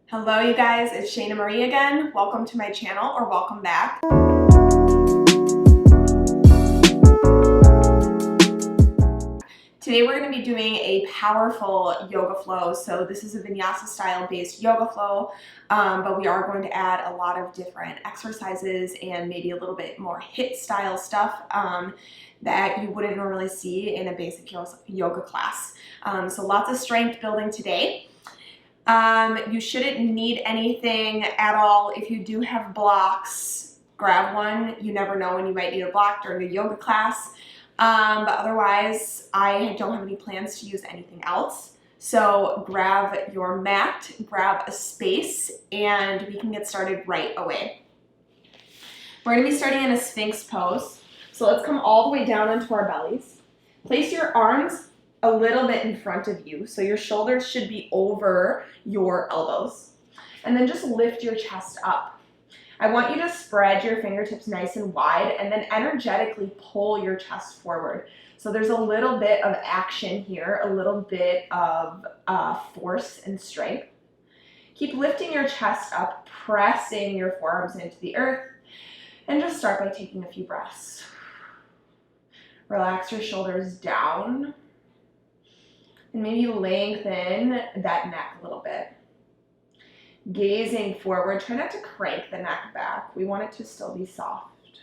Hello you guys, it's Shaina Marie again. Welcome to my channel, or welcome back. Today we're going to be doing a powerful yoga flow. So this is a vinyasa style based yoga flow, but we are going to add a lot of different exercises and maybe a little bit more HIIT style stuff that you wouldn't normally see in a basic yoga class. So lots of strength building today. You shouldn't need anything at all. If you do have blocks, grab one. You never know when you might need a block during a yoga class. But otherwise, I don't have any plans to use anything else. So grab your mat, grab a space, and we can get started right away. We're going to be starting in a Sphinx pose. So let's come all the way down onto our bellies. Place your arms a little bit in front of you, so your shoulders should be over your elbows. And then just lift your chest up. I want you to spread your fingertips nice and wide and then energetically pull your chest forward. So there's a little bit of action here, a little bit of force and strength. Keep lifting your chest up, pressing your forearms into the earth, and just start by taking a few breaths. Relax your shoulders down. And maybe lengthen that neck a little bit. Gazing forward, try not to crank the neck back. We want it to still be soft.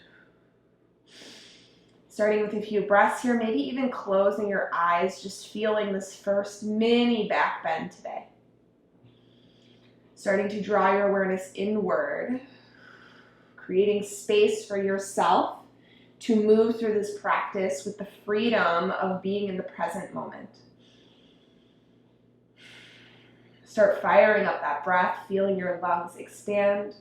Starting with a few breaths here, maybe even closing your eyes, just feeling this first mini back bend today. Starting to draw your awareness inward, creating space for yourself to move through this practice with the freedom of being in the present moment. Start firing up that breath, feeling your lungs expand.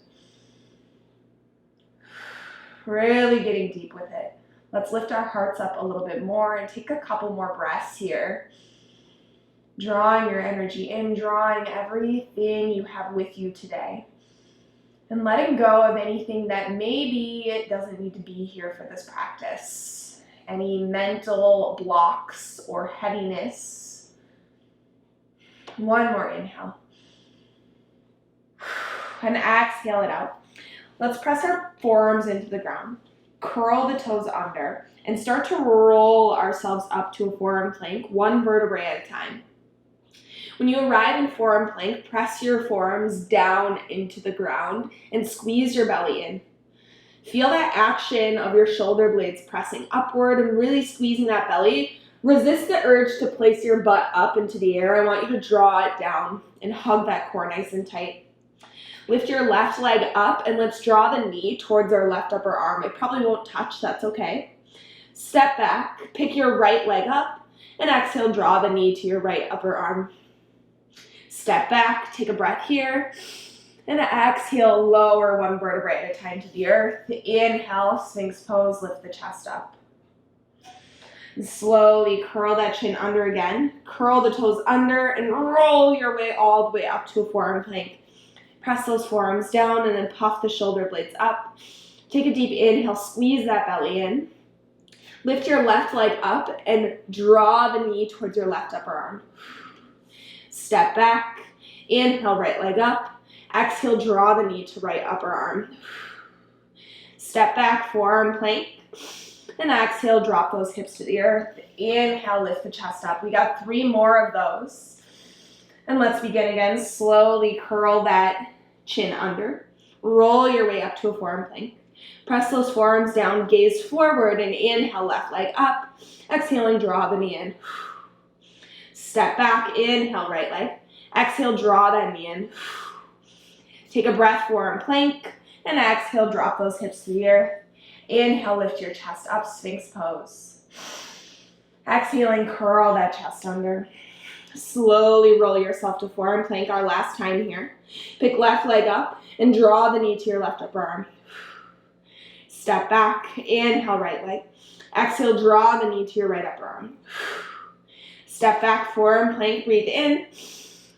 Really getting deep with it. Let's lift our hearts up a little bit more and take a couple more breaths here. Drawing your energy in, drawing everything you have with you today. And letting go of anything that maybe it doesn't need to be here for this practice. Any mental blocks or heaviness. One more inhale. And exhale it out. Let's press our forearms into the ground. Curl the toes under and start to roll ourselves up to a forearm plank, one vertebrae at a time. When you arrive in forearm plank, press your forearms down into the ground and squeeze your belly in. Feel that action of your shoulder blades pressing upward and really squeezing that belly. Resist the urge to place your butt up into the air. I want you to draw it down and hug that core nice and tight. Lift your left leg up and let's draw the knee towards our left upper arm. It probably won't touch, that's okay. Step back, pick your right leg up, and exhale, draw the knee to your right upper arm. Step back, take a breath here, and exhale, lower one vertebrae at a time to the earth. Inhale, Sphinx pose, lift the chest up. And slowly curl that chin under again. Curl the toes under and roll your way all the way up to a forearm plank. Press those forearms down and then puff the shoulder blades up. Take a deep inhale, squeeze that belly in. Lift your left leg up and draw the knee towards your left upper arm. Step back, inhale, right leg up. Exhale, draw the knee to right upper arm. Step back, forearm plank. And exhale, drop those hips to the earth. Inhale, lift the chest up. We got 3 more of those. And let's begin again. Slowly curl that chin under. Roll your way up to a forearm plank. Press those forearms down, gaze forward, and inhale, left leg up. Exhaling, draw the knee in. Step back, inhale, right leg. Exhale, draw that knee in. Take a breath, forearm plank. And exhale, drop those hips to the earth. Inhale, lift your chest up, Sphinx pose. Exhaling, curl that chest under. Slowly roll yourself to forearm plank, our last time here. Pick left leg up and draw the knee to your left upper arm. Step back, inhale, right leg. Exhale, draw the knee to your right upper arm. Step back, forearm plank, breathe in.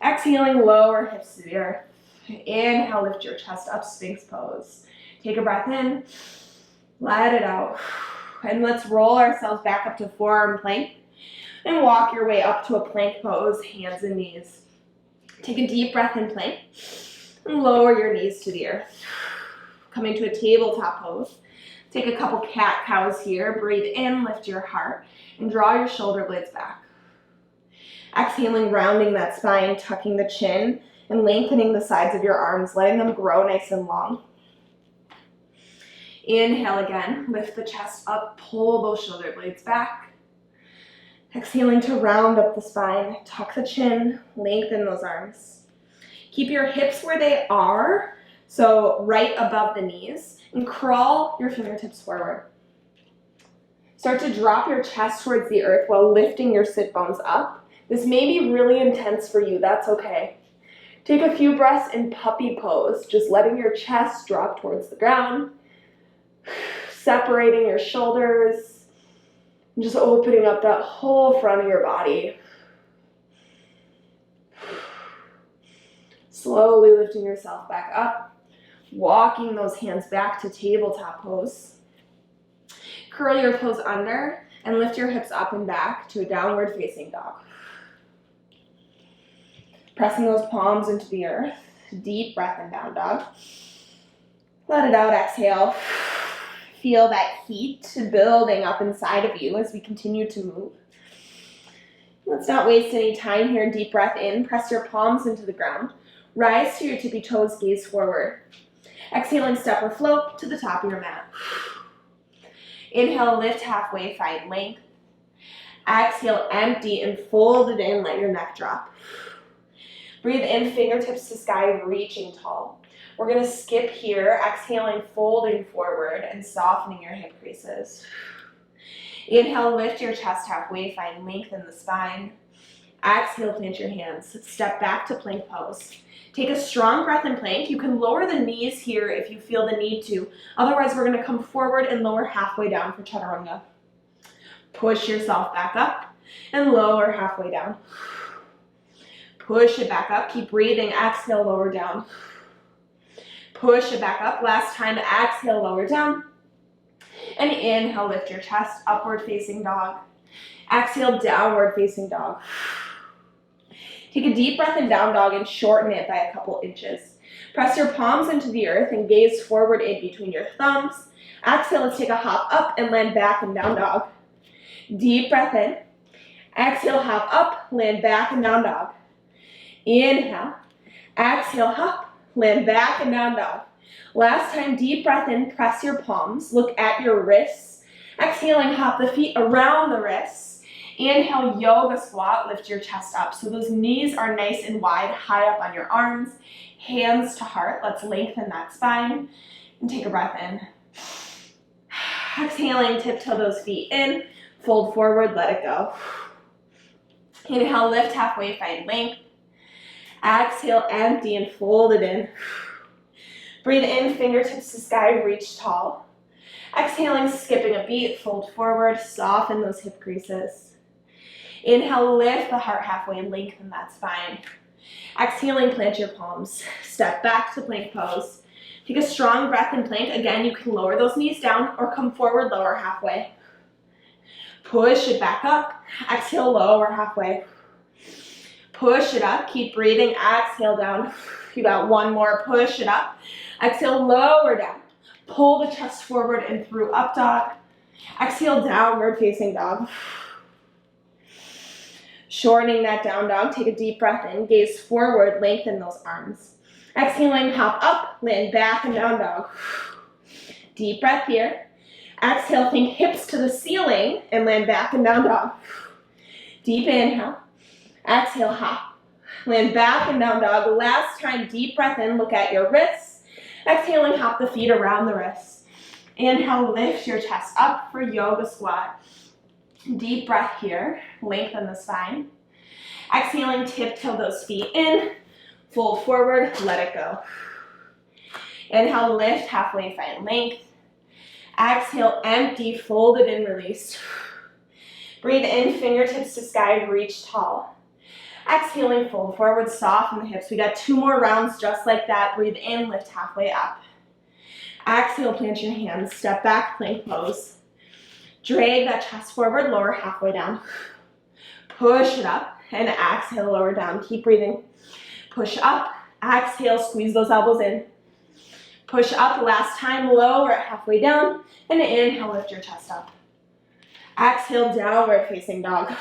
Exhaling, lower hips to the earth. Inhale, lift your chest up, Sphinx pose. Take a breath in. Let it out. And let's roll ourselves back up to forearm plank and walk your way up to a plank pose, hands and knees. Take a deep breath in plank. And lower your knees to the earth. Coming to a tabletop pose. Take a couple cat-cows here. Breathe in, lift your heart, and draw your shoulder blades back. Exhaling, rounding that spine, tucking the chin, and lengthening the sides of your arms, letting them grow nice and long. Inhale again, lift the chest up, pull those shoulder blades back. Exhaling to round up the spine, tuck the chin, lengthen those arms. Keep your hips where they are, so right above the knees, and crawl your fingertips forward. Start to drop your chest towards the earth while lifting your sit bones up. This may be really intense for you, that's okay. Take a few breaths in puppy pose, just letting your chest drop towards the ground, separating your shoulders, and just opening up that whole front of your body. Slowly lifting yourself back up, walking those hands back to tabletop pose. Curl your toes under and lift your hips up and back to a downward facing dog. Pressing those palms into the earth. Deep breath in down dog. Let it out, exhale. Feel that heat building up inside of you as we continue to move. Let's not waste any time here. Deep breath in. Press your palms into the ground. Rise to your tippy toes, gaze forward. Exhaling, step or float to the top of your mat. Inhale, lift halfway, find length. Exhale, empty and fold it in, let your neck drop. Breathe in, fingertips to sky, reaching tall. We're gonna skip here, exhaling, folding forward and softening your hip creases. Inhale, lift your chest halfway, find length in the spine. Exhale, plant your hands. Step back to plank pose. Take a strong breath in plank. You can lower the knees here if you feel the need to. Otherwise, we're gonna come forward and lower halfway down for chaturanga. Push yourself back up and lower halfway down. Push it back up. Keep breathing. Exhale, lower down. Push it back up. Last time, exhale, lower down. And inhale, lift your chest, upward facing dog. Exhale, downward facing dog. Take a deep breath in down dog and shorten it by a couple inches. Press your palms into the earth and gaze forward in between your thumbs. Exhale, let's take a hop up and land back in down dog. Deep breath in. Exhale, hop up, land back in down dog. Inhale. Exhale, hop, land back and down dog. Last time, deep breath in, press your palms, look at your wrists. Exhaling, hop the feet around the wrists. Inhale, yoga squat, lift your chest up. So those knees are nice and wide, high up on your arms, hands to heart. Let's lengthen that spine and take a breath in. Exhaling, tiptoe those feet in, fold forward, let it go. Inhale, lift halfway, find length. Exhale, empty and fold it in. Breathe in, fingertips to sky, reach tall. Exhaling, skipping a beat, fold forward, soften those hip creases. Inhale, lift the heart halfway and lengthen that spine. Exhaling, plant your palms. Step back to plank pose. Take a strong breath in plank. Again, you can lower those knees down or come forward, lower halfway. Push it back up. Exhale, lower halfway. Push it up, keep breathing, exhale down. You got one more, push it up. Exhale, lower down. Pull the chest forward and through up dog. Exhale, downward facing dog. Shortening that down dog, take a deep breath in, gaze forward, lengthen those arms. Exhaling, hop up, land back and down dog. Deep breath here. Exhale, think hips to the ceiling and land back and down dog. Deep inhale. Exhale, hop. Land back and down dog. Last time, deep breath in, look at your wrists. Exhaling, hop the feet around the wrists. Inhale, lift your chest up for yoga squat. Deep breath here, lengthen the spine. Exhaling, tiptoe those feet in, fold forward, let it go. Inhale, lift, halfway, find length. Exhale, empty, fold it in, release. Breathe in, fingertips to sky, reach tall. Exhaling, fold forward, soften the hips. We got 2 more rounds just like that. Breathe in, lift halfway up. Exhale, plant your hands, step back, plank pose. Drag that chest forward, lower halfway down. Push it up, and exhale, lower down. Keep breathing. Push up, Exhale, squeeze those elbows in. Push up, last time, lower it halfway down, and inhale, lift your chest up. Exhale, downward facing dog.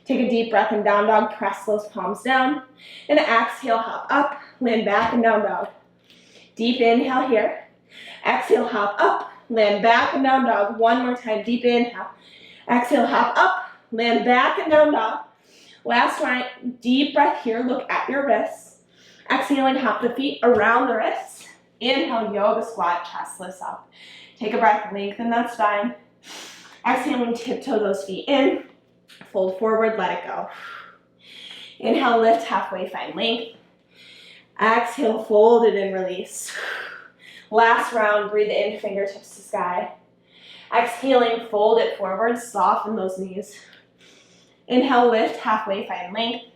Take a deep breath in down dog, press those palms down, and exhale, hop up, land back and down dog. Deep inhale here. Exhale, hop up, land back and down dog. One more time, deep inhale. Exhale, hop up, land back and down dog. Last one, deep breath here, look at your wrists. Exhaling, hop the feet around the wrists. Inhale, yoga squat, chest lifts up. Take a breath, lengthen that spine. Exhaling, tiptoe those feet in. Fold forward, let it go. Inhale, lift halfway, find length. Exhale, fold it and release. Last round, breathe in, fingertips to sky. Exhaling, fold it forward, soften those knees. Inhale, lift halfway, find length.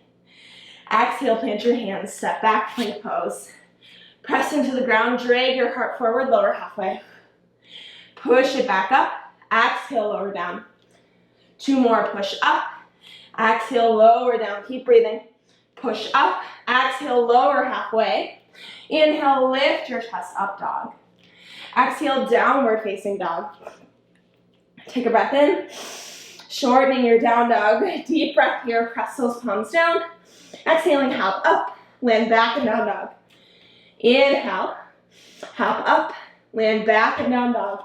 Exhale, plant your hands, step back, plank pose. Press into the ground, drag your heart forward, lower halfway. Push it back up. Exhale, lower down. Two more, push up. Exhale, lower down, keep breathing. Push up, exhale, lower halfway. Inhale, lift your chest up, dog. Exhale, downward facing dog. Take a breath in, shortening your down dog. Deep breath here, press those palms down. Exhaling, hop up, land back and down dog. Inhale, hop up, land back and down dog.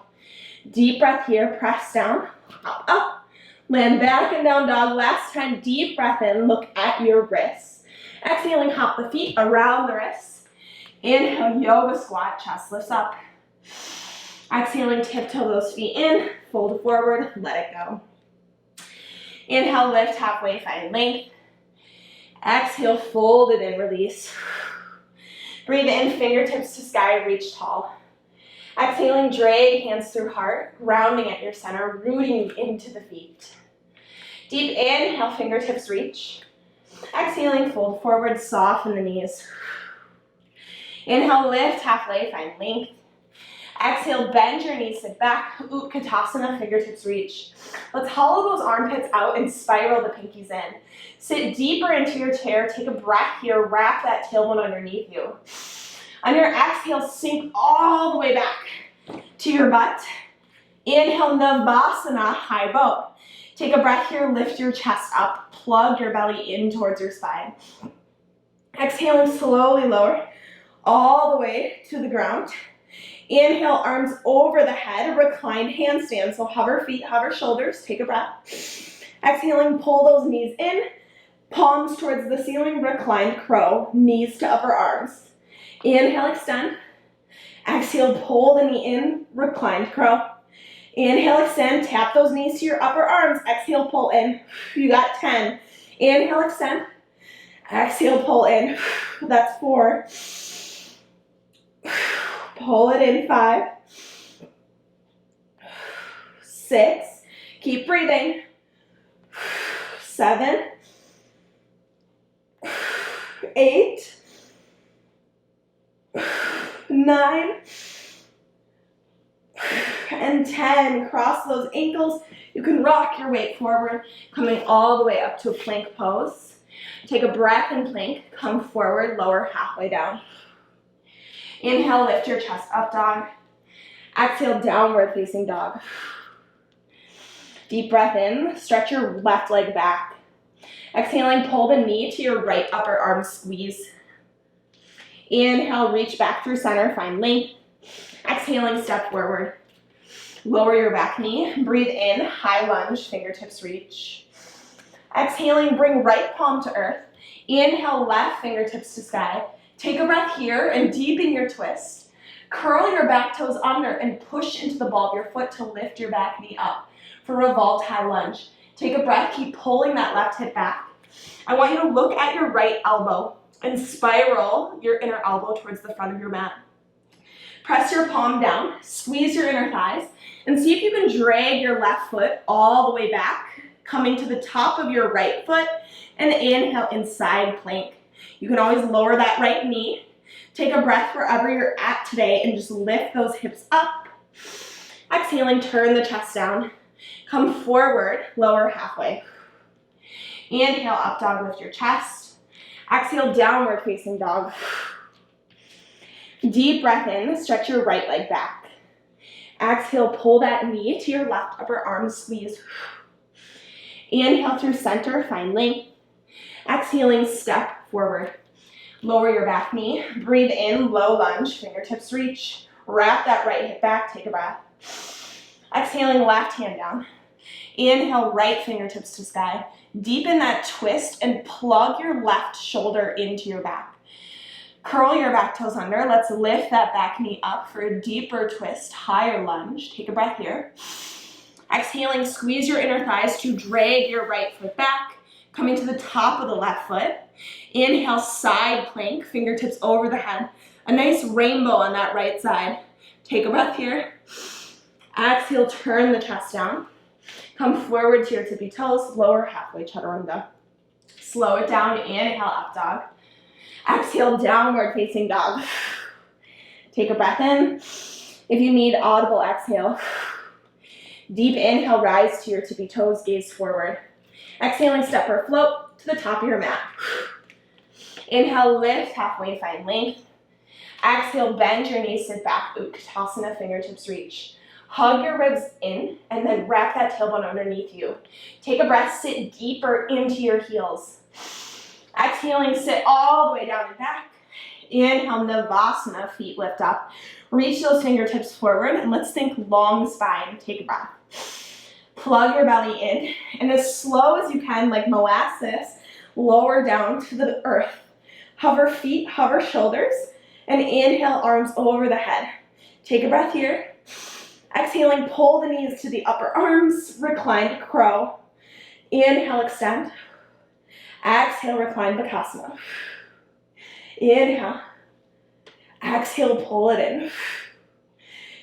Deep breath here, press down, hop up, land back and down dog. Last time, deep breath in, look at your wrists. Exhaling, hop the feet around the wrists. Inhale, yoga squat, chest lifts up. Exhaling, tiptoe those feet in, fold forward, let it go. Inhale, lift halfway, find length. Exhale, fold it in, release. Breathe in, fingertips to sky, reach tall. Exhaling, drag hands through heart, grounding at your center, rooting into the feet. Deep inhale, fingertips reach. Exhaling, fold forward, soften the knees. Inhale, lift halfway, find length. Exhale, bend your knees, sit back, Utkatasana, fingertips reach. Let's hollow those armpits out and spiral the pinkies in. Sit deeper into your chair, take a breath here, wrap that tailbone underneath you. On your exhale, sink all the way back to your butt. Inhale, Navasana, high bow. Take a breath here, lift your chest up, plug your belly in towards your spine. Exhaling, slowly lower all the way to the ground. Inhale, arms over the head, reclined handstand. So hover feet, hover shoulders, take a breath. Exhaling, pull those knees in, palms towards the ceiling, reclined crow, knees to upper arms. Inhale, extend. Exhale, pull the knee in, reclined crow. Inhale, extend, tap those knees to your upper arms. Exhale, pull in. You got 10. Inhale, extend. Exhale, pull in. That's 4. Pull it in, 5. 6. Keep breathing. 7. 8. 9. And 10. Cross those ankles. You can rock your weight forward, coming all the way up to a plank pose. Take a breath in plank. Come forward, lower halfway down. Inhale, lift your chest up, dog. Exhale, downward facing dog. Deep breath in. Stretch your left leg back. Exhaling, pull the knee to your right upper arm, squeeze. Inhale, reach back through center, find length. Exhaling, step forward. Lower your back knee. Breathe in, high lunge, fingertips reach. Exhaling, bring right palm to earth. Inhale, left fingertips to sky. Take a breath here and deepen your twist. Curl your back toes under and push into the ball of your foot to lift your back knee up for a volatile lunge. Take a breath, keep pulling that left hip back. I want you to look at your right elbow and spiral your inner elbow towards the front of your mat. Press your palm down, squeeze your inner thighs, and see if you can drag your left foot all the way back, coming to the top of your right foot, and inhale inside plank. You can always lower that right knee. Take a breath wherever you're at today and just lift those hips up. Exhaling, turn the chest down. Come forward, lower halfway. Inhale, up dog, lift your chest. Exhale, downward facing dog. Deep breath in, stretch your right leg back. Exhale, pull that knee to your left upper arm, squeeze. Inhale through center, find length. Exhaling, step forward. Lower your back knee, breathe in, low lunge, fingertips reach. Wrap that right hip back, take a breath. Exhaling, left hand down. Inhale, right fingertips to sky. Deepen that twist and plug your left shoulder into your back. Curl your back toes under. Let's lift that back knee up for a deeper twist, higher lunge. Take a breath here. Exhaling, squeeze your inner thighs to drag your right foot back, coming to the top of the left foot. Inhale, side plank, fingertips over the head. A nice rainbow on that right side. Take a breath here. Exhale, turn the chest down. Come forward to your tippy toes, lower halfway chaturanga. Slow it down, inhale, up dog. Exhale, downward facing dog. Take a breath in. If you need audible exhale, deep inhale, rise to your tippy toes, gaze forward. Exhaling, step or float to the top of your mat. Inhale, lift, halfway, find length. Exhale, bend your knees, sit back, Utkatasana, fingertips reach. Hug your ribs in and then wrap that tailbone underneath you. Take a breath, sit deeper into your heels. Exhaling, sit all the way down and back. Inhale, Navasana, feet lift up. Reach those fingertips forward and let's think long spine. Take a breath. Plug your belly in and as slow as you can, like molasses, lower down to the earth. Hover feet, hover shoulders, and inhale, arms over the head. Take a breath here. Exhaling, pull the knees to the upper arms, reclined crow. Inhale, extend. Exhale, recline Bakasana. Inhale. Exhale, pull it in.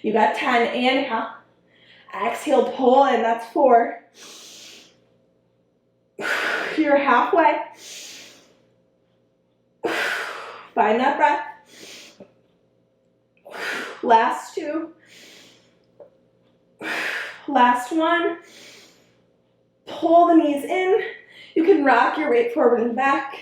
You got 10. Inhale. Exhale, pull in. That's 4. You're halfway. Find that breath. Last 2. Last 1. Pull the knees in. You can rock your weight forward and back,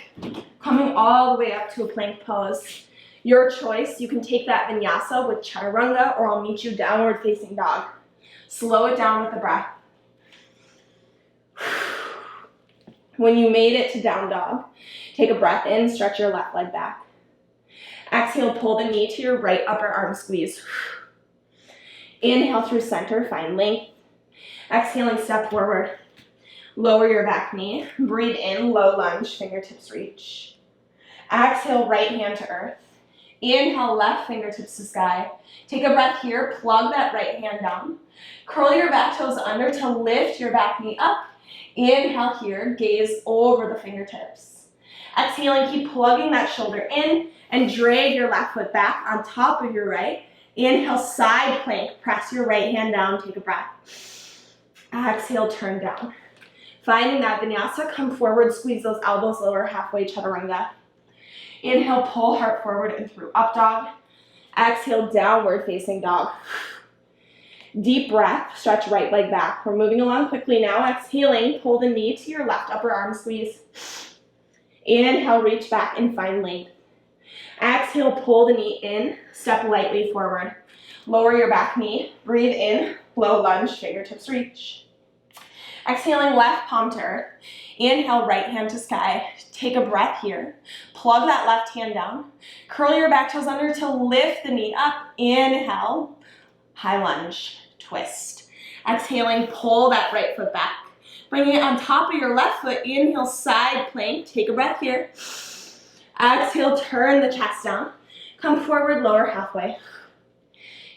coming all the way up to a plank pose. Your choice. You can take that vinyasa with chaturanga, or I'll meet you downward facing dog. Slow it down with the breath. When you made it to down dog, take a breath in, stretch your left leg back. Exhale, pull the knee to your right upper arm, squeeze. Inhale through center, find length. Exhaling, step forward. Lower your back knee. Breathe in, low lunge, fingertips reach. Exhale, right hand to earth. Inhale, left fingertips to sky. Take a breath here, plug that right hand down. Curl your back toes under to lift your back knee up. Inhale here, gaze over the fingertips. Exhaling, keep plugging that shoulder in and drag your left foot back on top of your right. Inhale, side plank, press your right hand down, take a breath. Exhale, turn down. Finding that vinyasa, come forward, squeeze those elbows lower, halfway chaturanga. Inhale, pull heart forward and through up dog. Exhale, downward facing dog. Deep breath, stretch right leg back. We're moving along quickly now. Exhaling, pull the knee to your left upper arm, squeeze. Inhale, reach back and find length. Exhale, pull the knee in, step lightly forward. Lower your back knee, breathe in, low lunge, fingertips reach. Exhaling, left palm to earth. Inhale, right hand to sky. Take a breath here. Plug that left hand down. Curl your back toes under to lift the knee up. Inhale, high lunge, twist. Exhaling, pull that right foot back. Bringing it on top of your left foot. Inhale, side plank. Take a breath here. Exhale, turn the chest down. Come forward, lower halfway.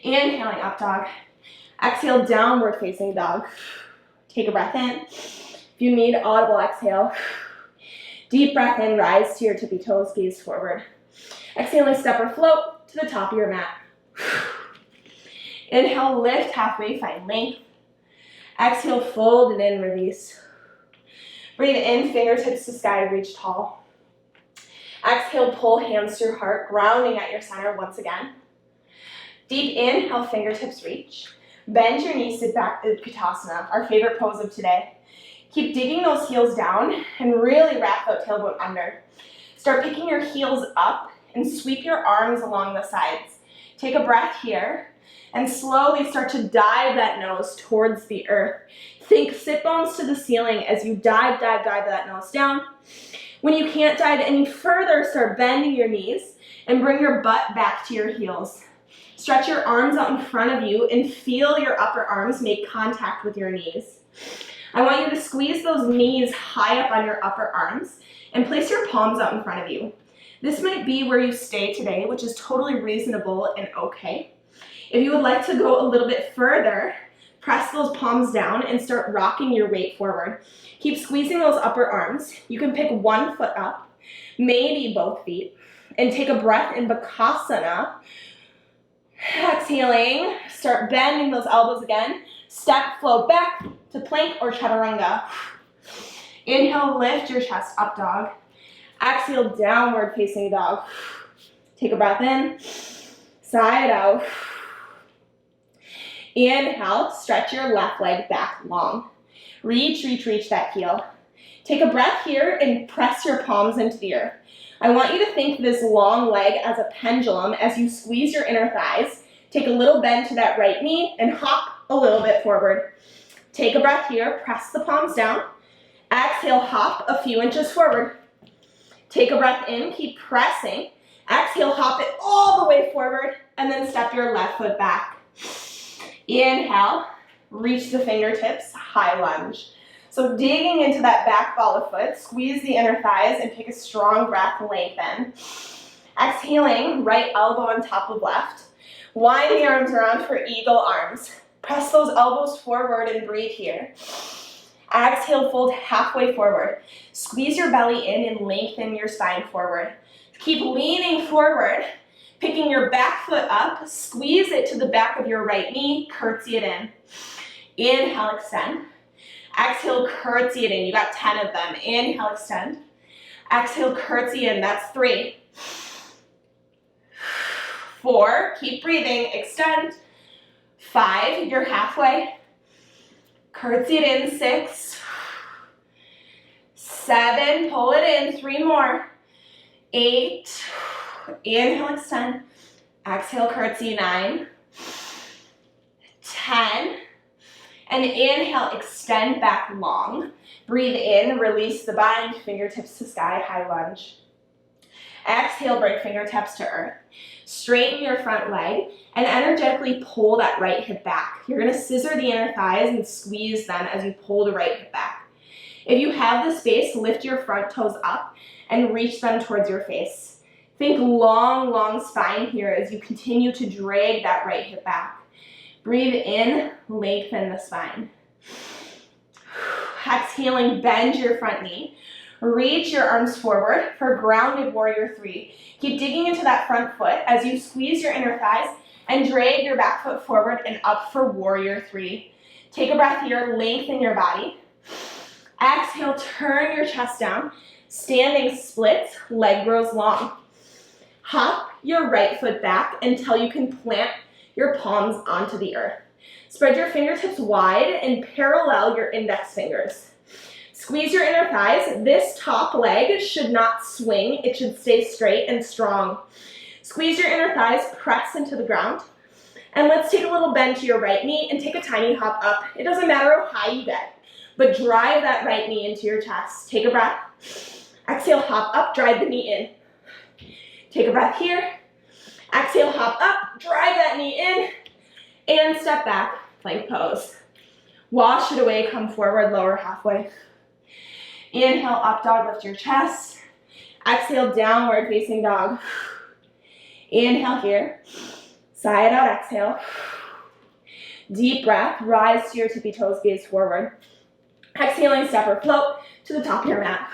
Inhaling, up dog. Exhale, downward facing dog. Take a breath in. If you need audible exhale, deep breath in, rise to your tippy toes, gaze forward. Exhaling, step or float to the top of your mat. Inhale, lift halfway, find length. Exhale, fold and in, release. Breathe in, fingertips to sky, reach tall. Exhale, pull hands through heart, grounding at your center once again. Deep inhale, fingertips reach. Bend your knees, sit back, Utkatasana, our favorite pose of today. Keep digging those heels down and really wrap that tailbone under. Start picking your heels up and sweep your arms along the sides. Take a breath here and slowly start to dive that nose towards the earth. Think sit bones to the ceiling as you dive that nose down. When you can't dive any further, start bending your knees and bring your butt back to your heels. Stretch your arms out in front of you and feel your upper arms make contact with your knees. I want you to squeeze those knees high up on your upper arms and place your palms out in front of you. This might be where you stay today, which is totally reasonable and okay. If you would like to go a little bit further, press those palms down and start rocking your weight forward. Keep squeezing those upper arms. You can pick one foot up, maybe both feet, and take a breath in Bakasana. Exhaling, start bending those elbows again. Step, flow back to plank or chaturanga. Inhale, lift your chest, up dog. Exhale, downward facing dog. Take a breath in, side out. Inhale, stretch your left leg back long. Reach that heel. Take a breath here and press your palms into the earth. I want you to think this long leg as a pendulum as you squeeze your inner thighs. Take a little bend to that right knee and hop a little bit forward. Take a breath here, press the palms down. Exhale, hop a few inches forward. Take a breath in, keep pressing. Exhale, hop it all the way forward, and then step your left foot back. Inhale, reach the fingertips, high lunge. So digging into that back ball of foot, squeeze the inner thighs and take a strong breath, lengthen. Exhaling, right elbow on top of left. Wind the arms around for eagle arms. Press those elbows forward and breathe here. Exhale, fold halfway forward. Squeeze your belly in and lengthen your spine forward. Keep leaning forward, picking your back foot up, squeeze it to the back of your right knee, curtsy it in. Inhale, extend. Exhale, curtsy it in. You got 10 of them. Inhale, extend. Exhale, curtsy in. That's 3. 4, keep breathing, extend. 5, you're halfway. Curtsy it in, 6. 7, pull it in, 3 more. 8, inhale, extend. Exhale, curtsy, 9. 10. And inhale, extend back long. Breathe in, release the bind, fingertips to sky, high lunge. Exhale, bring fingertips to earth. Straighten your front leg and energetically pull that right hip back. You're gonna scissor the inner thighs and squeeze them as you pull the right hip back. If you have the space, lift your front toes up and reach them towards your face. Think long, long spine here as you continue to drag that right hip back. Breathe in, lengthen the spine. Exhaling, bend your front knee. Reach your arms forward for grounded warrior 3. Keep digging into that front foot as you squeeze your inner thighs and drag your back foot forward and up for warrior 3. Take a breath here, lengthen your body. Exhale, turn your chest down. Standing splits, leg grows long. Hop your right foot back until you can plant your palms onto the earth. Spread your fingertips wide and parallel your index fingers. Squeeze your inner thighs. This top leg should not swing. It should stay straight and strong. Squeeze your inner thighs, press into the ground. And let's take a little bend to your right knee and take a tiny hop up. It doesn't matter how high you get, but drive that right knee into your chest. Take a breath. Exhale, hop up, drive the knee in. Take a breath here. Exhale, hop up, drive that knee in, and step back, plank pose. Wash it away, come forward, lower halfway. Inhale, up dog, lift your chest. Exhale, downward facing dog. Inhale here, side out, exhale. Deep breath, rise to your tippy toes, gaze forward. Exhaling, step or float to the top of your mat.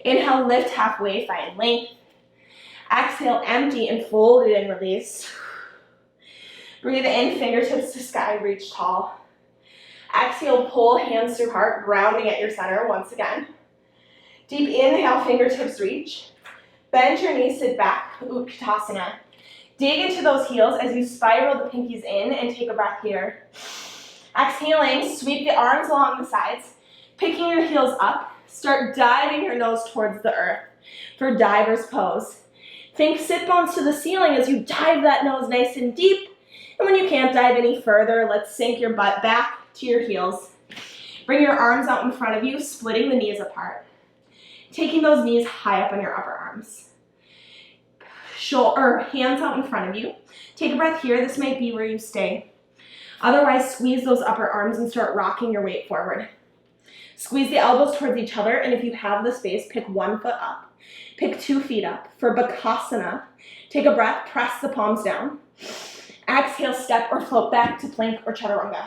Inhale, lift halfway, find length. Exhale, empty and fold it in, release. Breathe in, fingertips to sky, reach tall. Exhale, pull hands through heart, grounding at your center once again. Deep inhale, fingertips reach. Bend your knees, sit back, Utkatasana. Dig into those heels as you spiral the pinkies in and take a breath here. Exhaling, sweep the arms along the sides. Picking your heels up, start diving your nose towards the earth. for diver's pose. Think sit bones to the ceiling as you dive that nose nice and deep. And when you can't dive any further, let's sink your butt back to your heels. Bring your arms out in front of you, splitting the knees apart. Taking those knees high up on your upper arms. Hands out in front of you. Take a breath here. This might be where you stay. Otherwise, squeeze those upper arms and start rocking your weight forward. Squeeze the elbows towards each other, and if you have the space, pick 1 foot up. Pick 2 feet up. For Bakasana, take a breath, press the palms down. Exhale, step or float back to plank or chaturanga.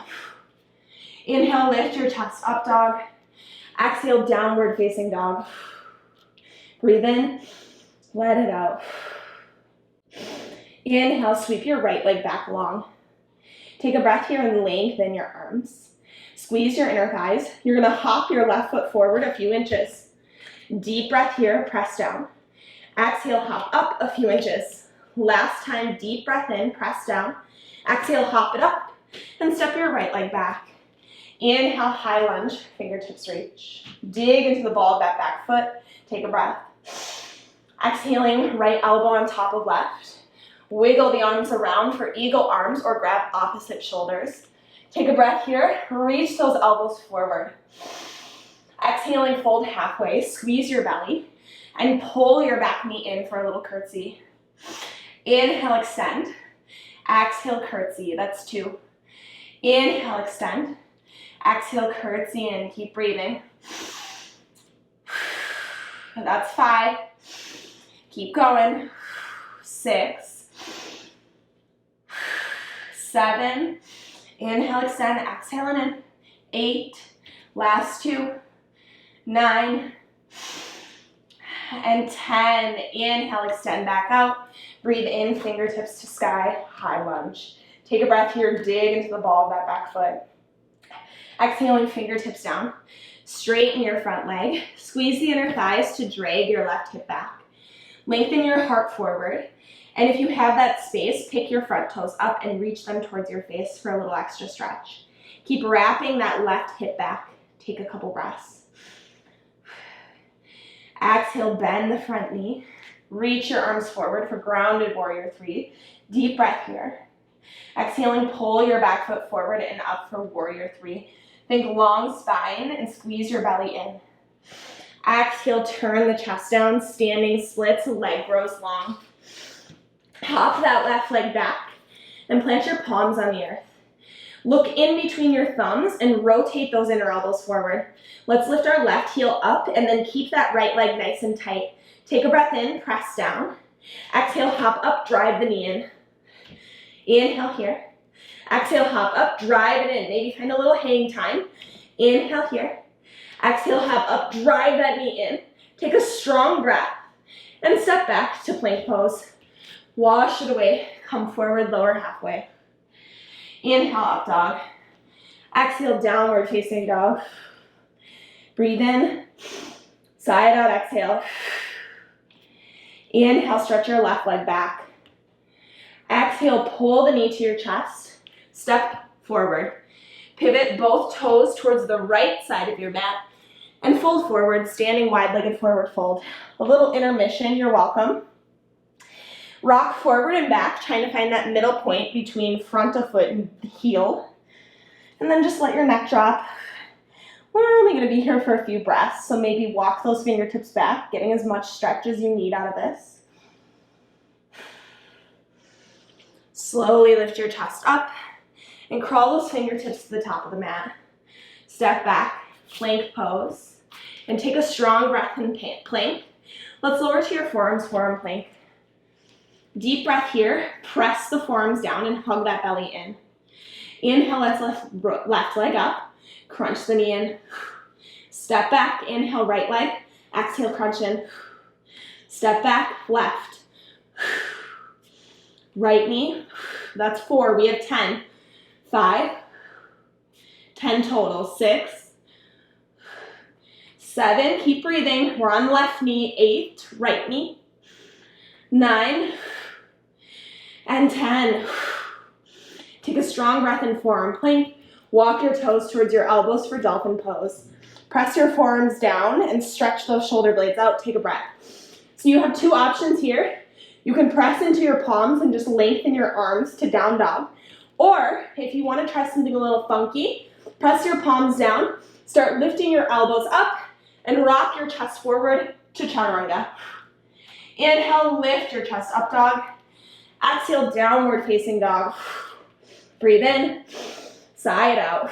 Inhale, lift your chest up, dog. Exhale, downward facing dog. Breathe in, let it out. Inhale, sweep your right leg back long. Take a breath here and lengthen your arms. Squeeze your inner thighs. You're gonna hop your left foot forward a few inches. Deep breath here, press down. Exhale, hop up a few inches. Last time, deep breath in, press down. Exhale, hop it up, and step your right leg back. Inhale, high lunge, fingertips reach. Dig into the ball of that back foot. Take a breath. Exhaling, right elbow on top of left. Wiggle the arms around for eagle arms or grab opposite shoulders. Take a breath here, reach those elbows forward. Exhaling, fold halfway, squeeze your belly, and pull your back knee in for a little curtsy. Inhale, extend. Exhale, curtsy, that's 2. Inhale, extend. Exhale, curtsy, and keep breathing. That's 5. Keep going. 6. 7. Inhale, extend, exhale and in. 8. Last 2. 9. And 10. Inhale, extend back out. Breathe in, fingertips to sky, high lunge. Take a breath here, dig into the ball of that back foot. Exhaling, fingertips down. Straighten your front leg. Squeeze the inner thighs to drag your left hip back. Lengthen your heart forward. And if you have that space, pick your front toes up and reach them towards your face for a little extra stretch. Keep wrapping that left hip back. Take a couple breaths. Exhale, bend the front knee. Reach your arms forward for grounded warrior 3. Deep breath here. Exhaling, pull your back foot forward and up for warrior 3. Think long spine and squeeze your belly in. Exhale, turn the chest down, standing splits, leg grows long. Hop that left leg back and plant your palms on the earth. Look in between your thumbs and rotate those inner elbows forward. Let's lift our left heel up and then keep that right leg nice and tight. Take a breath in, press down. Exhale, hop up, drive the knee in. Inhale here. Exhale, hop up, drive it in. Maybe find a little hang time. Inhale here. Exhale, hop up, drive that knee in. Take a strong breath and step back to plank pose. Wash it away. Come forward, lower halfway. Inhale, up dog. Exhale, downward facing dog. Breathe in. Side out, exhale. Inhale, stretch your left leg back. Exhale, pull the knee to your chest. Step forward. Pivot both toes towards the right side of your mat and fold forward, standing wide-legged forward fold. A little intermission, you're welcome. Rock forward and back, trying to find that middle point between front of foot and heel. And then just let your neck drop. We're only going to be here for a few breaths, so maybe walk those fingertips back, getting as much stretch as you need out of this. Slowly lift your chest up and crawl those fingertips to the top of the mat. Step back, plank pose, and take a strong breath in plank. Let's lower to your forearms, forearm plank. Deep breath here, press the forearms down and hug that belly in. Inhale, let's lift left leg up, crunch the knee in. Step back, inhale, right leg, exhale, crunch in. Step back, left. Right knee, that's 4, we have 10. 5, 10 total, 6, 7, keep breathing, we're on the left knee, 8, right knee, 9, and 10. Take a strong breath in forearm plank, walk your toes towards your elbows for dolphin pose. Press your forearms down and stretch those shoulder blades out, take a breath. So you have two options here. You can press into your palms and just lengthen your arms to down dog. Or if you want to try something a little funky, press your palms down, start lifting your elbows up, and rock your chest forward to chaturanga. Inhale, lift your chest up dog. Exhale, downward facing dog. Breathe in, side out.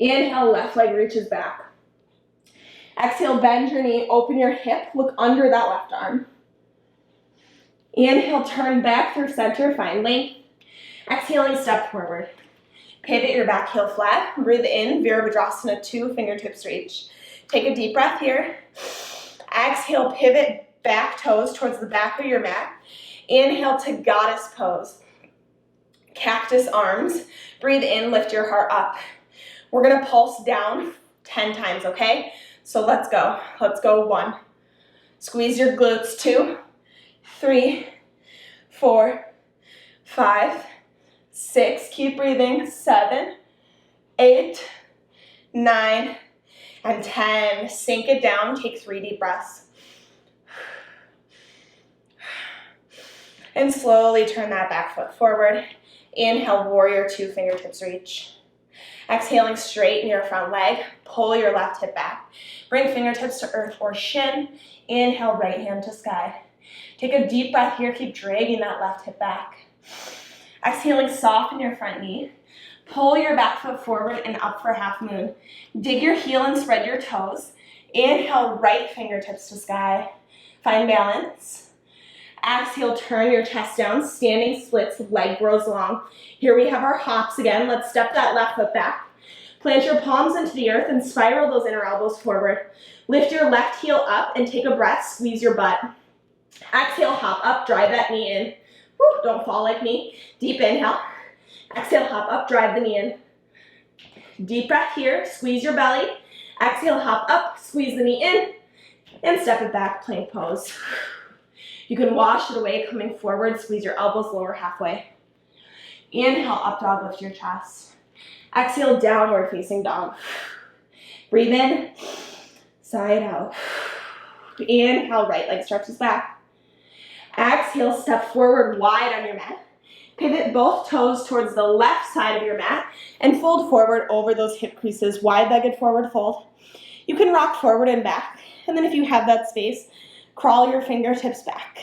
Inhale, left leg reaches back. Exhale, bend your knee, open your hip, look under that left arm. Inhale, turn back through center, find length. Exhaling, step forward. Pivot your back heel flat. Breathe in, Virabhadrasana 2, fingertips reach. Take a deep breath here. Exhale, pivot back toes towards the back of your mat. Inhale to goddess pose. Cactus arms. Breathe in, lift your heart up. We're gonna pulse down 10 times, okay? So let's go. Let's go. 1. Squeeze your glutes. 2, 3, 4, 5, 6. Keep breathing. 7, 8, 9, and 10. Sink it down. Take 3 deep breaths. And slowly turn that back foot forward. Inhale, warrior 2, fingertips reach. Exhaling, straighten your front leg. Pull your left hip back. Bring fingertips to earth or shin. Inhale, right hand to sky. Take a deep breath here. Keep dragging that left hip back. Exhaling, soften your front knee. Pull your back foot forward and up for half moon. Dig your heel and spread your toes. Inhale, right fingertips to sky. Find balance. Exhale, turn your chest down, standing splits, leg grows long. Here we have our hops again. Let's step that left foot back. Plant your palms into the earth and spiral those inner elbows forward. Lift your left heel up and take a breath, squeeze your butt. Exhale, hop up, drive that knee in. Woo, don't fall like me. Deep inhale. Exhale, hop up, drive the knee in. Deep breath here, squeeze your belly. Exhale, hop up, squeeze the knee in, and step it back, plank pose. You can wash it away, coming forward, squeeze your elbows lower halfway. Inhale, up dog, lift your chest. Exhale, downward facing dog. Breathe in, side out. Inhale, right leg stretches back. Exhale, step forward wide on your mat. Pivot both toes towards the left side of your mat and fold forward over those hip creases, wide-legged forward fold. You can rock forward and back, and then if you have that space, crawl your fingertips back.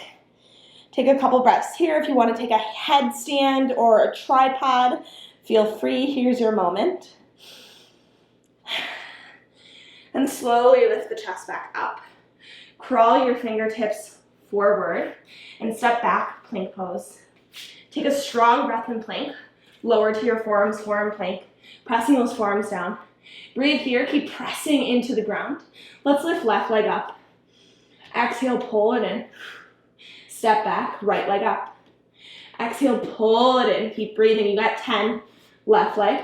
Take a couple breaths here. If you want to take a headstand or a tripod, feel free. Here's your moment. And slowly lift the chest back up. Crawl your fingertips forward and step back, plank pose. Take a strong breath in plank. Lower to your forearms, forearm plank. Pressing those forearms down. Breathe here. Keep pressing into the ground. Let's lift left leg up. Exhale, pull it in. Step back, right leg up. Exhale, pull it in. Keep breathing. You got 10. Left leg.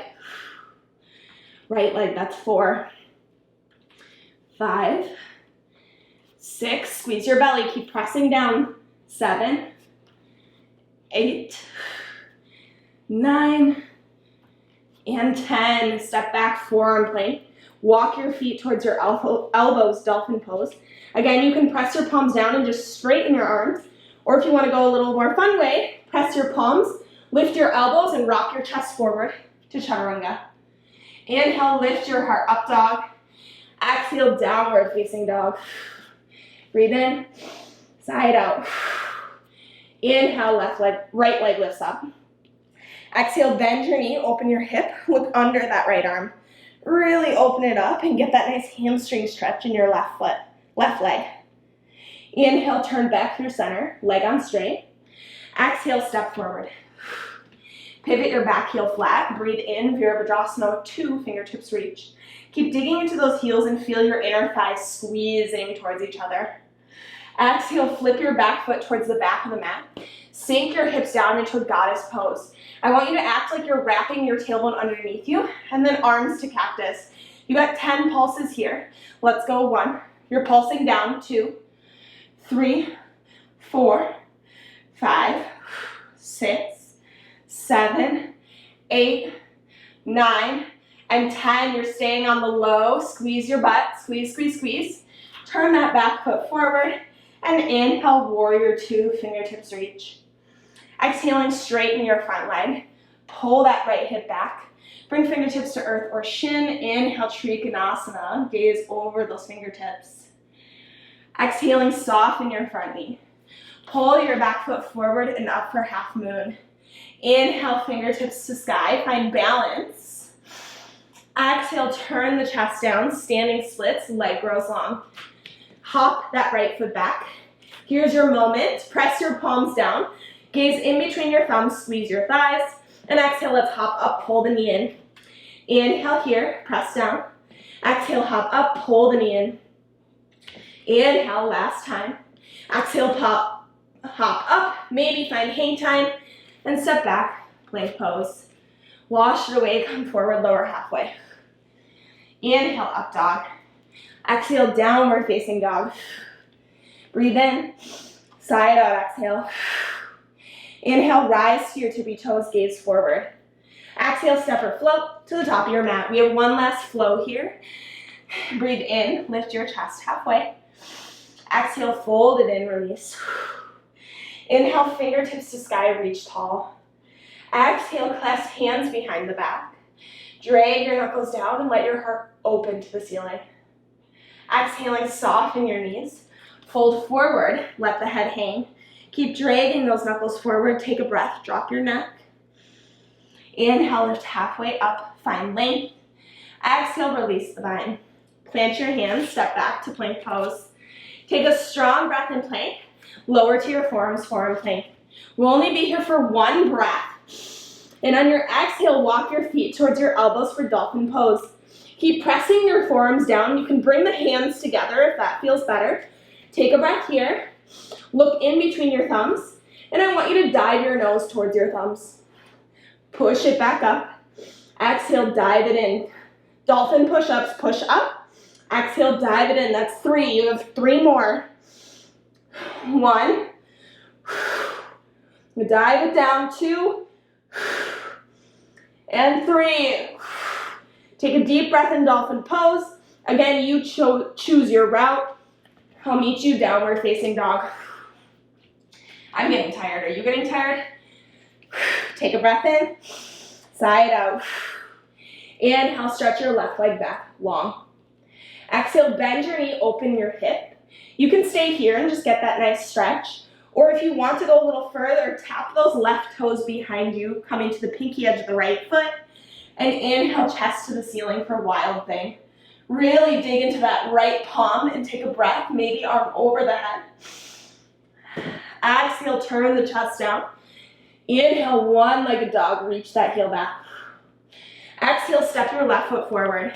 Right leg, that's 4. 5. 6. Squeeze your belly. Keep pressing down. 7. 8. 9. And 10. Step back, forearm plank. Walk your feet towards your elbows, dolphin pose. Again, you can press your palms down and just straighten your arms. Or if you want to go a little more fun way, press your palms, lift your elbows, and rock your chest forward to chaturanga. Inhale, lift your heart up dog. Exhale, downward facing dog. Breathe in, side out. Inhale, left leg, right leg lifts up. Exhale, bend your knee, open your hip, look under that right arm. Really open it up and get that nice hamstring stretch in your left foot. Left leg. Inhale, turn back through center, leg on straight. Exhale, step forward. Pivot your back heel flat. Breathe in, Virabhadrasana 2, fingertips reach. Keep digging into those heels and feel your inner thighs squeezing towards each other. Exhale, flip your back foot towards the back of the mat. Sink your hips down into a goddess pose. I want you to act like you're wrapping your tailbone underneath you, and then arms to cactus. You got 10 pulses here. Let's go. 1. You're pulsing down. 2, 3, 4, 5, 6, 7, 8, 9, and 10. You're staying on the low. Squeeze your butt. Squeeze, squeeze, squeeze. Turn that back foot forward and inhale, warrior two, fingertips reach. Exhaling, straighten your front leg. Pull that right hip back. Bring fingertips to earth or shin. Inhale, Trikonasana. Gaze over those fingertips. Exhaling, soften your front knee. Pull your back foot forward and up for half moon. Inhale, fingertips to sky. Find balance. Exhale, turn the chest down. Standing splits, leg grows long. Hop that right foot back. Here's your moment. Press your palms down. Gaze in between your thumbs, squeeze your thighs. And exhale, let's hop up, pull the knee in. Inhale here, press down. Exhale, hop up, pull the knee in. Inhale, last time. Exhale, hop up, maybe find hang time, and step back, plank pose. Wash it away, come forward, lower halfway. Inhale, up dog. Exhale, downward facing dog. Breathe in, side out, exhale. Inhale, rise to your tippy toes, gaze forward. Exhale, step or float to the top of your mat. We have one last flow here. Breathe in, lift your chest halfway. Exhale, fold it in, release. Inhale, fingertips to sky, reach tall. Exhale, clasp hands behind the back. Drag your knuckles down and let your heart open to the ceiling. Exhaling, soften your knees. Fold forward, let the head hang. Keep dragging those knuckles forward. Take a breath, drop your neck. Inhale, lift halfway up, find length. Exhale, release the bind. Plant your hands, step back to plank pose. Take a strong breath in plank. Lower to your forearms, forearm plank. We'll only be here for one breath. And on your exhale, walk your feet towards your elbows for dolphin pose. Keep pressing your forearms down. You can bring the hands together if that feels better. Take a breath here. Look in between your thumbs. And I want you to dive your nose towards your thumbs. Push it back up. Exhale, dive it in. Dolphin push-ups, push up. Exhale, dive it in. That's 3. You have 3 more. 1. Dive it down. 2. And 3. Take a deep breath in dolphin pose. Again, you choose your route. I'll meet you downward facing dog. I'm getting tired. Are you getting tired? Take a breath in. Side out. Inhale, stretch your left leg back long. Exhale, bend your knee, open your hip. You can stay here and just get that nice stretch. Or if you want to go a little further, tap those left toes behind you, coming to the pinky edge of the right foot. And inhale, chest to the ceiling for wild thing. Really dig into that right palm and take a breath, maybe arm over the head. Exhale, turn the chest down. Inhale, one-legged dog, reach that heel back. Exhale, step your left foot forward.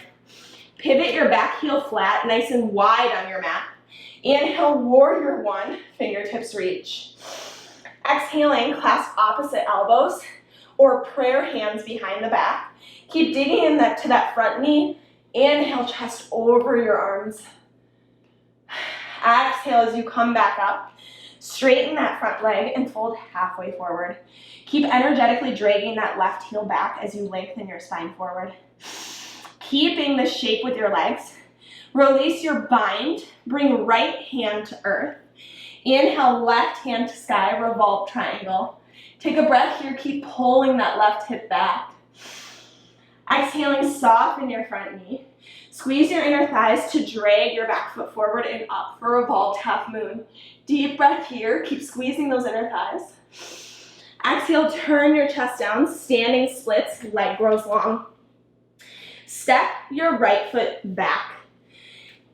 Pivot your back heel flat, nice and wide on your mat. Inhale, warrior one, fingertips reach. Exhaling, clasp opposite elbows or prayer hands behind the back. Keep digging in to that front knee. Inhale, chest over your arms. Exhale as you come back up. Straighten that front leg and fold halfway forward. Keep energetically dragging that left heel back as you lengthen your spine forward. Keeping the shape with your legs. Release your bind. Bring right hand to earth. Inhale, left hand to sky, revolve triangle. Take a breath here. Keep pulling that left hip back. Exhaling, soften your front knee. Squeeze your inner thighs to drag your back foot forward and up for revolved half moon. Deep breath here. Keep squeezing those inner thighs. Exhale, turn your chest down. Standing splits, leg grows long. Step your right foot back.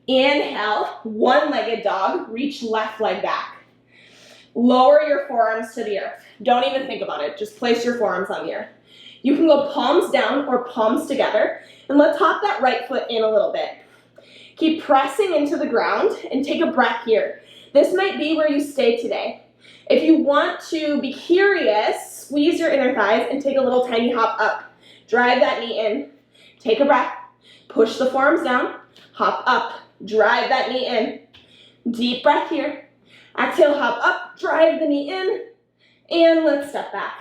Inhale, one-legged dog. Reach left leg back. Lower your forearms to the earth. Don't even think about it. Just place your forearms on the earth. You can go palms down or palms together. And let's hop that right foot in a little bit. Keep pressing into the ground and take a breath here. This might be where you stay today. If you want to be curious, squeeze your inner thighs and take a little tiny hop up. Drive that knee in. Take a breath. Push the forearms down. Hop up. Drive that knee in. Deep breath here. Exhale, hop up. Drive the knee in. And let's step back.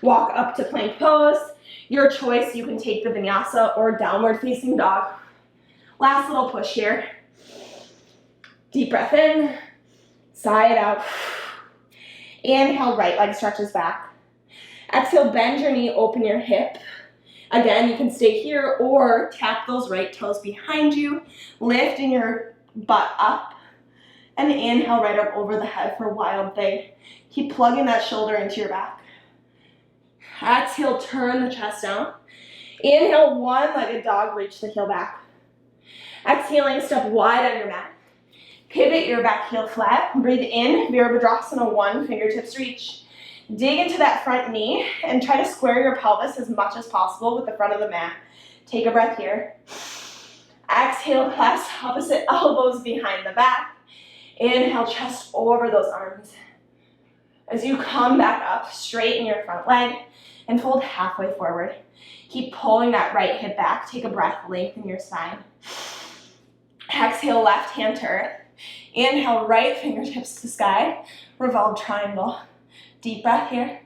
Walk up to plank pose. Your choice, you can take the vinyasa or downward facing dog. Last little push here. Deep breath in, sigh it out. Inhale, right leg stretches back. Exhale, bend your knee, open your hip. Again, you can stay here or tap those right toes behind you, lifting your butt up, and inhale right up over the head for wild thing. Keep plugging that shoulder into your back. Exhale, turn the chest down. Inhale, one-legged dog, reach the heel back. Exhaling, step wide on your mat. Pivot your back heel flat. Breathe in, Virabhadrasana 1, fingertips reach. Dig into that front knee and try to square your pelvis as much as possible with the front of the mat. Take a breath here. Exhale, clasp opposite elbows behind the back. Inhale, chest over those arms. As you come back up, straighten your front leg and fold halfway forward. Keep pulling that right hip back. Take a breath, lengthen your spine. Exhale, left hand to earth. Inhale, right fingertips to sky. Revolve triangle. Deep breath here.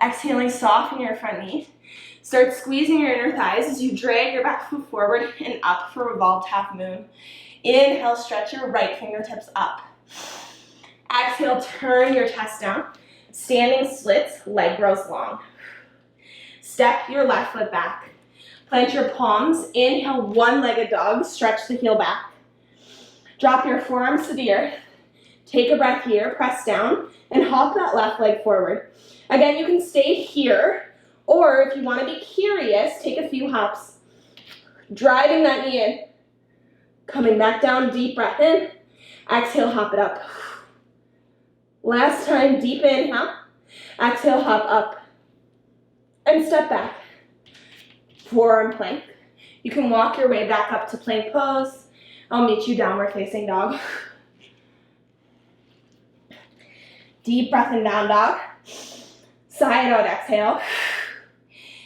Exhaling, soften your front knee. Start squeezing your inner thighs as you drag your back foot forward and up for revolved half moon. Inhale, stretch your right fingertips up. Exhale, turn your chest down. Standing splits, leg grows long. Step your left foot back. Plant your palms. Inhale, one-legged dog. Stretch the heel back. Drop your forearms to the earth. Take a breath here, press down, and hop that left leg forward. Again, you can stay here, or if you want to be curious, take a few hops. Driving that knee in. Coming back down, deep breath in. Exhale, hop it up. Last time, deep inhale. Exhale, hop up. And step back. Forearm plank. You can walk your way back up to plank pose. I'll meet you downward facing dog. Deep breath in down dog. Sigh it out, exhale.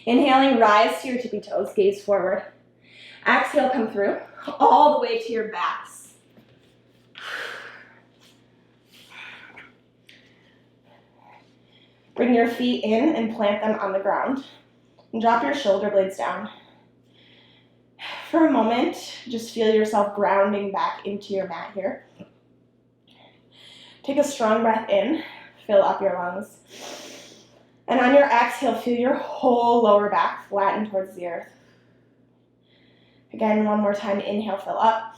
Inhaling, rise to your tippy toes, gaze forward. Exhale, come through, all the way to your backs. Bring your feet in and plant them on the ground. And drop your shoulder blades down. For a moment, just feel yourself grounding back into your mat here. Take a strong breath in, fill up your lungs. And on your exhale, feel your whole lower back flatten towards the earth. Again, one more time, inhale, fill up.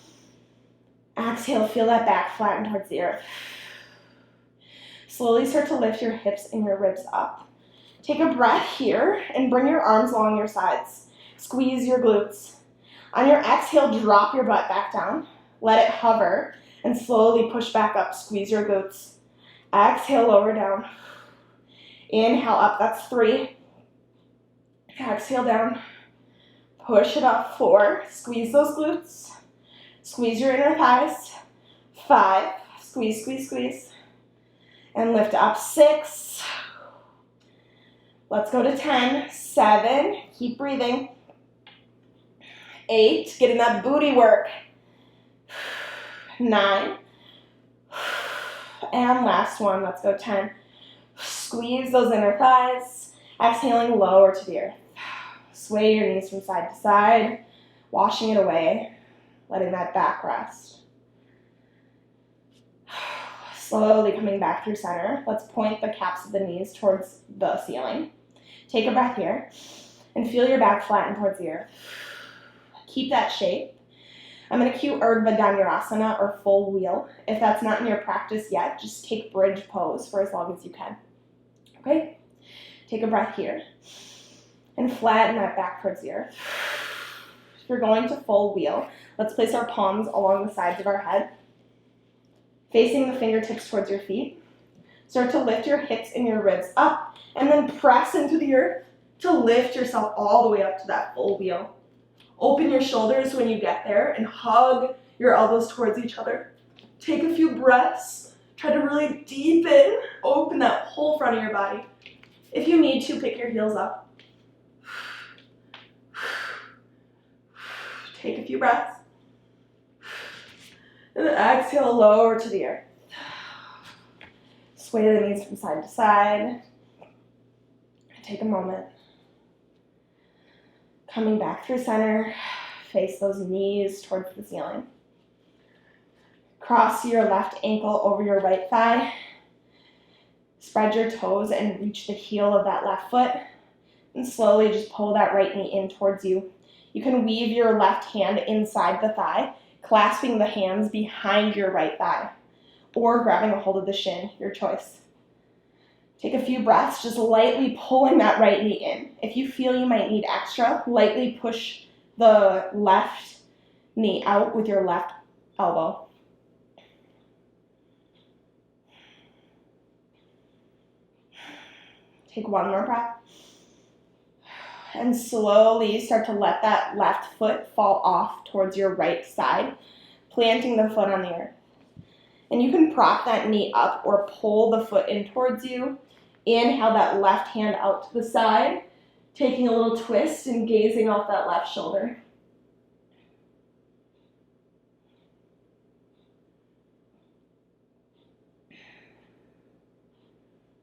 Exhale, feel that back flatten towards the earth. Slowly start to lift your hips and your ribs up. Take a breath here and bring your arms along your sides. Squeeze your glutes. On your exhale, drop your butt back down. Let it hover and slowly push back up. Squeeze your glutes. Exhale, lower down. Inhale up, that's 3. Exhale down. Push it up, 4. Squeeze those glutes. Squeeze your inner thighs. 5. Squeeze, squeeze, squeeze. And lift up, 6. Let's go to 10. 7. Keep breathing. 8. Getting that booty work. 9. And last one. Let's go 10. Squeeze those inner thighs. Exhaling, lower to the earth. Sway your knees from side to side, washing it away, letting that back rest. Slowly coming back through center. Let's point the caps of the knees towards the ceiling. Take a breath here and feel your back flatten towards the earth. Keep that shape. I'm going to cue Urdhva Dhanurasana or full wheel. If that's not in your practice yet, just take bridge pose for as long as you can. Okay? Take a breath here. And flatten that back towards the earth. If you're going to full wheel, let's place our palms along the sides of our head, facing the fingertips towards your feet. Start to lift your hips and your ribs up, and then press into the earth to lift yourself all the way up to that full wheel. Open your shoulders when you get there and hug your elbows towards each other. Take a few breaths. Try to really deepen, open that whole front of your body. If you need to, pick your heels up. Take a few breaths. And then exhale, lower to the earth. Sway the knees from side to side. Take a moment. Coming back through center. Face those knees towards the ceiling. Cross your left ankle over your right thigh. Spread your toes and reach the heel of that left foot. And slowly just pull that right knee in towards you. You can weave your left hand inside the thigh, clasping the hands behind your right thigh, or grabbing a hold of the shin, your choice. Take a few breaths, just lightly pulling that right knee in. If you feel you might need extra, lightly push the left knee out with your left elbow. Take one more breath. And slowly start to let that left foot fall off towards your right side, planting the foot on the earth. And you can prop that knee up or pull the foot in towards you. Inhale that left hand out to the side, taking a little twist and gazing off that left shoulder.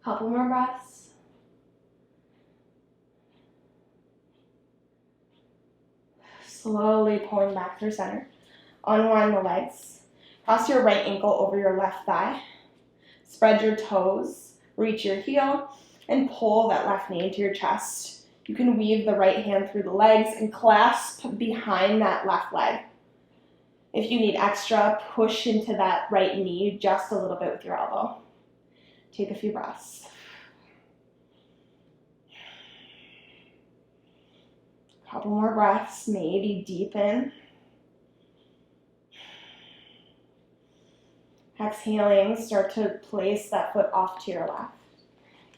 Couple more breaths. Slowly pulling back through center. Unwind the legs. Cross your right ankle over your left thigh. Spread your toes. Reach your heel and pull that left knee into your chest. You can weave the right hand through the legs and clasp behind that left leg. If you need extra, push into that right knee just a little bit with your elbow. Take a few breaths. Couple more breaths, maybe deepen. Exhaling, start to place that foot off to your left.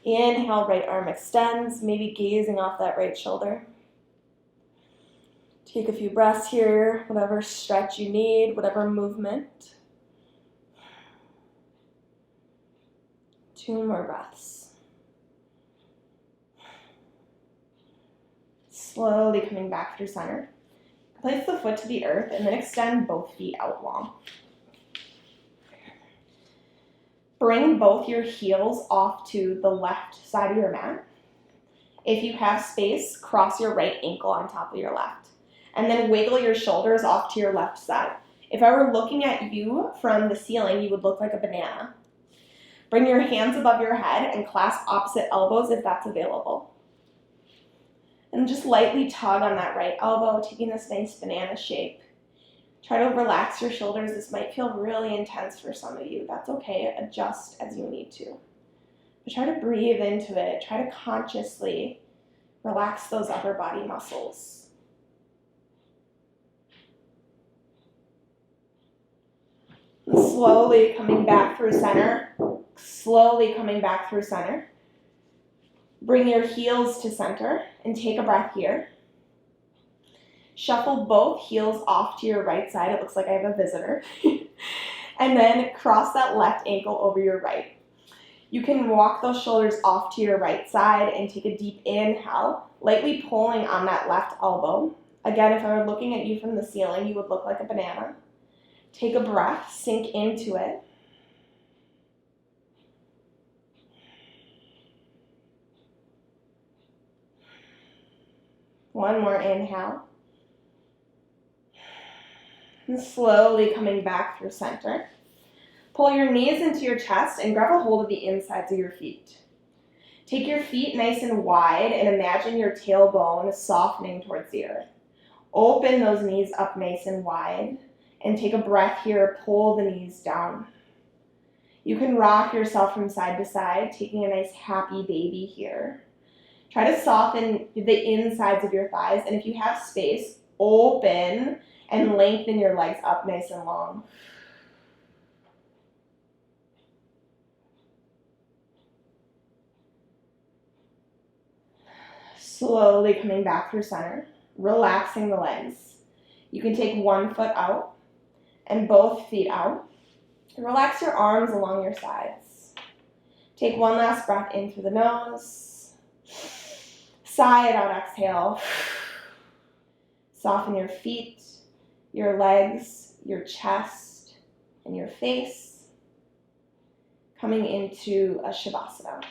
Inhale, right arm extends, maybe gazing off that right shoulder. Take a few breaths here, whatever stretch you need, whatever movement. 2 more breaths. Slowly coming back through center. Place the foot to the earth and then extend both feet out long. Bring both your heels off to the left side of your mat. If you have space, cross your right ankle on top of your left. And then wiggle your shoulders off to your left side. If I were looking at you from the ceiling, you would look like a banana. Bring your hands above your head and clasp opposite elbows if that's available. And just lightly tug on that right elbow, taking this nice banana shape. Try to relax your shoulders. This might feel really intense for some of you. That's okay. Adjust as you need to. But try to breathe into it. Try to consciously relax those upper body muscles. And slowly coming back through center. Slowly coming back through center. Bring your heels to center and take a breath here. Shuffle both heels off to your right side. It looks like I have a visitor. And then cross that left ankle over your right. You can walk those shoulders off to your right side and take a deep inhale, lightly pulling on that left elbow. Again, if I were looking at you from the ceiling, you would look like a banana. Take a breath, sink into it. One more inhale. And slowly coming back through center. Pull your knees into your chest and grab a hold of the insides of your feet. Take your feet nice and wide and imagine your tailbone is softening towards the earth. Open those knees up nice and wide and take a breath here, pull the knees down. You can rock yourself from side to side, taking a nice happy baby here. Try to soften the insides of your thighs, and if you have space, open and lengthen your legs up nice and long. Slowly coming back through center, relaxing the legs. You can take one foot out and both feet out. And relax your arms along your sides. Take one last breath in through the nose. Sigh it out, exhale. Soften your feet, your legs, your chest, and your face. Coming into a Savasana.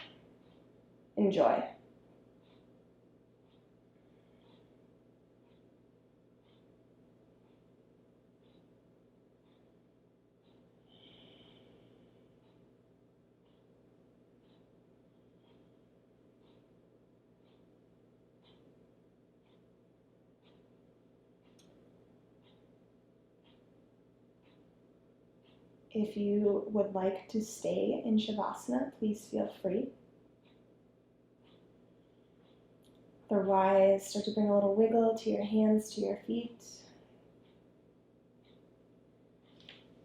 Enjoy. If you would like to stay in Shavasana, please feel free. Otherwise, start to bring a little wiggle to your hands, to your feet.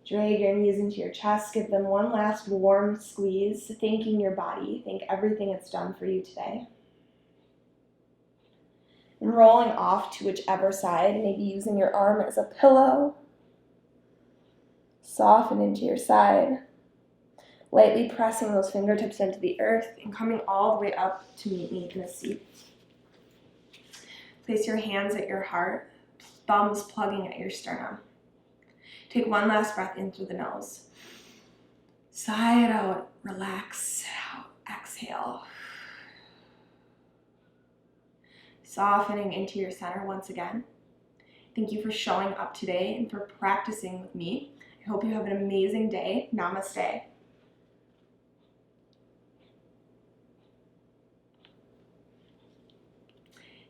Drag your knees into your chest. Give them one last warm squeeze, thanking your body. Thank everything it's done for you today. And rolling off to whichever side, maybe using your arm as a pillow. Soften into your side. Lightly pressing those fingertips into the earth and coming all the way up to meet me in a seat. Place your hands at your heart, thumbs plugging at your sternum. Take one last breath in through the nose. Sigh it out, relax, out, exhale. Softening into your center once again. Thank you for showing up today and for practicing with me. I hope you have an amazing day. Namaste.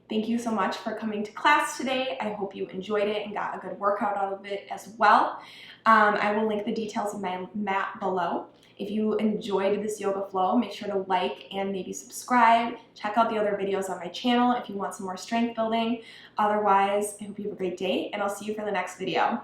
Thank you so much for coming to class today. I hope you enjoyed it and got a good workout out of it as well. I will link the details of my mat below. If you enjoyed this yoga flow, make sure to like and maybe subscribe. Check out the other videos on my channel if you want some more strength building. Otherwise, I hope you have a great day, and I'll see you for the next video.